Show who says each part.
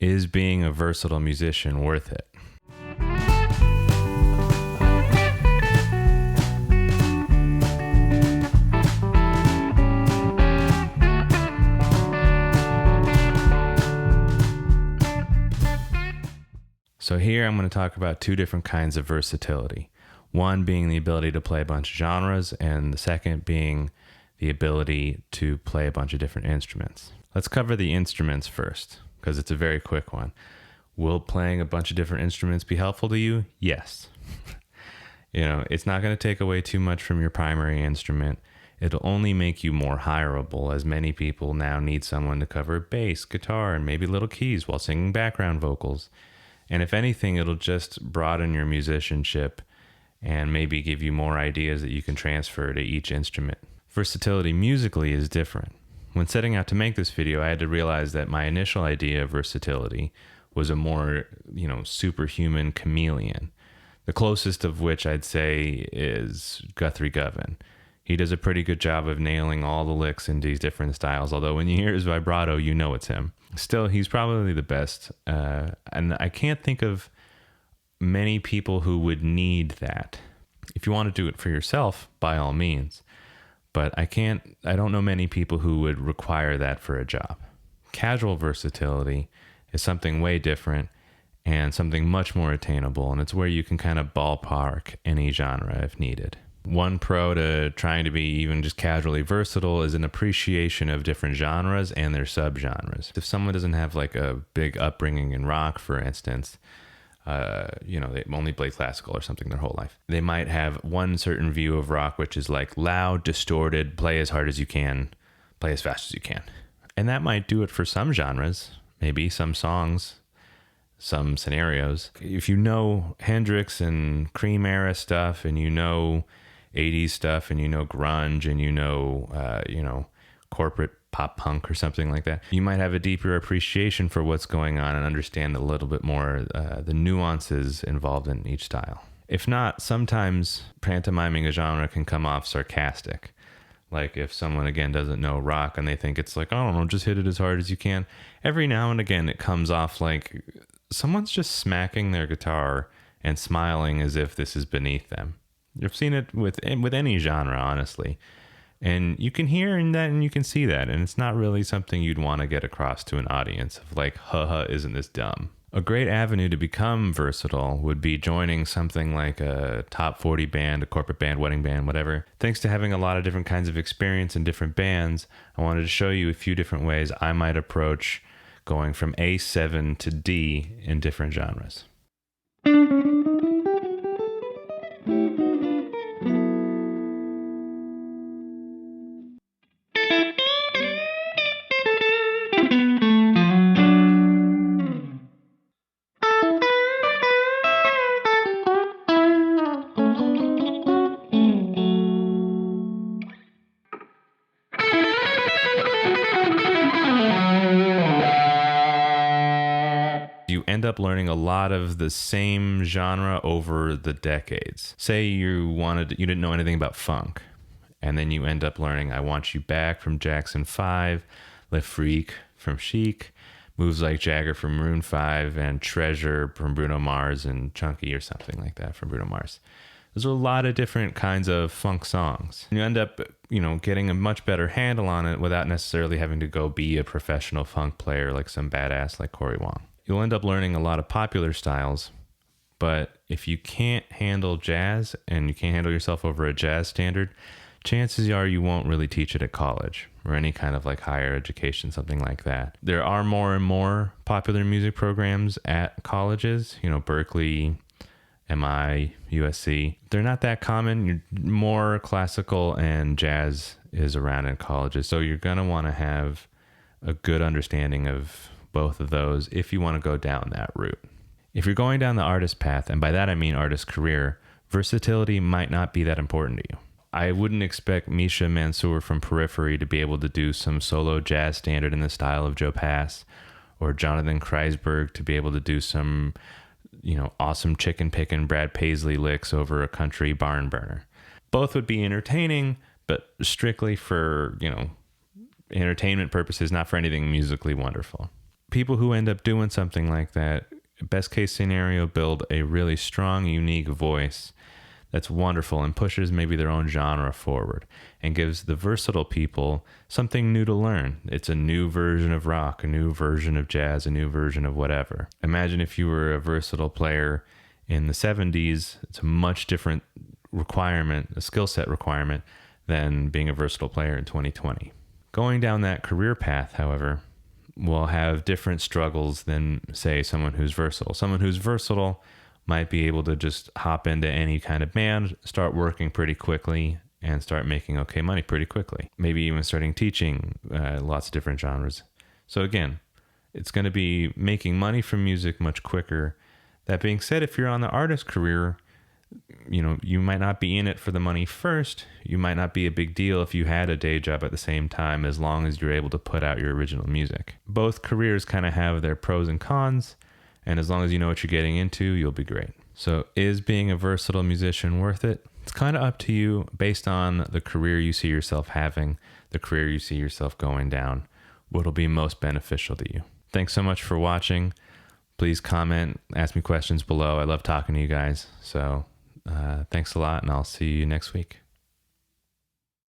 Speaker 1: Is being a versatile musician worth it? So here I'm going to talk about two different kinds of versatility. One being the ability to play a bunch of genres, and the second being the ability to play a bunch of different instruments. Let's cover the instruments first, because it's a very quick one. Will playing a bunch of different instruments be helpful to you? Yes. It's not going to take away too much from your primary instrument. It'll only make you more hireable, as many people now need someone to cover bass, guitar, and maybe little keys while singing background vocals. And if anything, it'll just broaden your musicianship and maybe give you more ideas that you can transfer to each instrument. Versatility musically is different. When setting out to make this video, I had to realize that my initial idea of versatility was a more, superhuman chameleon. The closest of which I'd say is Guthrie Govan. He does a pretty good job of nailing all the licks in these different styles, although when you hear his vibrato, you know it's him. Still, he's probably the best, and I can't think of many people who would need that. If you want to do it for yourself, by all means, but I don't know many people who would require that for a job. Casual versatility is something way different and something much more attainable, and it's where you can kind of ballpark any genre if needed. One pro to trying to be even just casually versatile is an appreciation of different genres and their subgenres. If someone doesn't have like a big upbringing in rock, for instance, they only play classical or something their whole life, they might have one certain view of rock, which is like loud, distorted, play as hard as you can, play as fast as you can. And that might do it for some genres, maybe some songs, some scenarios. If you know Hendrix and Cream era stuff, and 80s stuff, and grunge, and corporate pop punk or something like that, you might have a deeper appreciation for what's going on and understand a little bit more the nuances involved in each style. If not, sometimes pantomiming a genre can come off sarcastic. Like if someone, again, doesn't know rock and they think it's like, I don't know, just hit it as hard as you can. Every now and again, it comes off like someone's just smacking their guitar and smiling as if this is beneath them. You've seen it with any genre, honestly. And you can hear that and you can see that. And it's not really something you'd want to get across to an audience of like, haha, isn't this dumb? A great avenue to become versatile would be joining something like a top 40 band, a corporate band, wedding band, whatever. Thanks to having a lot of different kinds of experience in different bands, I wanted to show you a few different ways I might approach going from A7 to D in different genres. You end up learning a lot of the same genre over the decades. Say you didn't know anything about funk, and then you end up learning I Want You Back from Jackson 5, Le Freak from Chic, Moves Like Jagger from Maroon 5, and Treasure from Bruno Mars, and Chunky or something like that from Bruno Mars. There's a lot of different kinds of funk songs. You end up, getting a much better handle on it without necessarily having to go be a professional funk player like some badass like Corey Wong. You'll end up learning a lot of popular styles, but if you can't handle jazz and you can't handle yourself over a jazz standard, chances are you won't really teach it at college or any kind of like higher education, something like that. There are more and more popular music programs at colleges, Berkeley, MI, USC. They're not that common. More classical and jazz is around in colleges. So you're going to want to have a good understanding of both of those if you want to go down that route. If you're going down the artist path, and by that I mean artist career, versatility might not be that important to you. I wouldn't expect Misha Mansour from Periphery to be able to do some solo jazz standard in the style of Joe Pass, or Jonathan Kreisberg to be able to do some, awesome chicken picking Brad Paisley licks over a country barn burner. Both would be entertaining, but strictly for, entertainment purposes, not for anything musically wonderful. people who end up doing something like that, best case scenario, build a really strong, unique voice that's wonderful and pushes maybe their own genre forward and gives the versatile people something new to learn. It's a new version of rock, a new version of jazz, a new version of whatever. Imagine if you were a versatile player in the 70s. It's a much different requirement, a skill set requirement, than being a versatile player in 2020. Going down that career path, however, will have different struggles than, say, someone who's versatile. Someone who's versatile might be able to just hop into any kind of band, start working pretty quickly, and start making okay money pretty quickly. Maybe even starting teaching lots of different genres. So again, it's going to be making money from music much quicker. That being said, if you're on the artist career, you might not be in it for the money first. You might not be a big deal if you had a day job at the same time, as long as you're able to put out your original music. Both careers kind of have their pros and cons, and as long as you know what you're getting into, you'll be great. So is being a versatile musician worth it? It's kind of up to you based on the career you see yourself having, the career you see yourself going down, what'll be most beneficial to you. Thanks so much for watching. Please comment, ask me questions below. I love talking to you guys. So thanks a lot, and I'll see you next week.